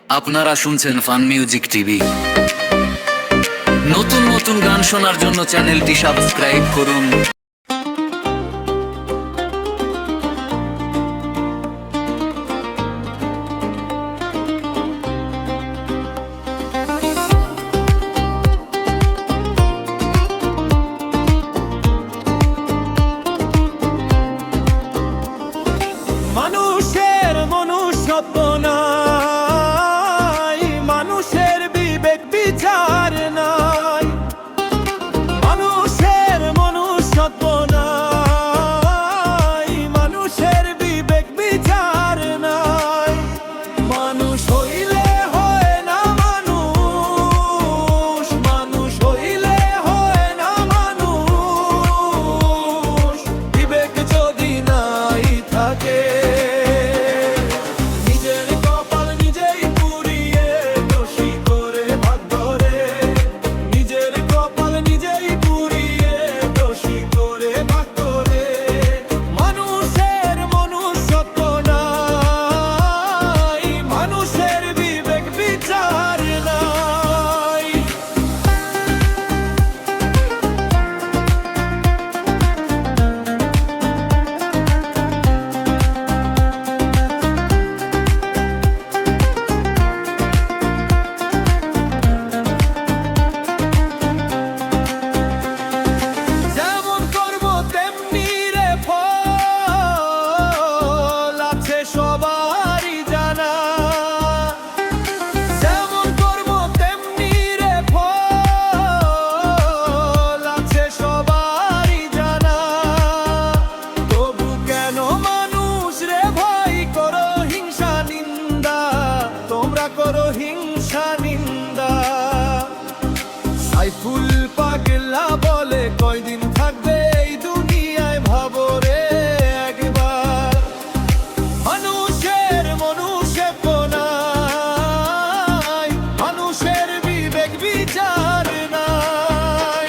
আপনারা শুনছেন fun music TV. নতুন নতুন গান শোনার জন্য চ্যানেলটি সাবস্ক্রাইব করুন। মানুষের মনুষ্যত্ব নাই, মানুষের বিবেক বিচার নাই। মানুষের মনুষ্যত্ব নাই, মানুষের বিবেক বিচার নাই। মানুষ হইলে হয় না মানুষ, মানুষ হইলে হয় না মানুষ। বিবেক যদি নাই থাকে, করো হিংসা নিন্দা। সাইফুল পাগলা বলে কয়দিন থাকবে এই দুনিয়ায়, ভাবো রে একবার। মানুষের মনুষ্যত্ব নাই, মানুষের বিবেক বিচার নাই।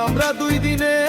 আমরা দুই দিনের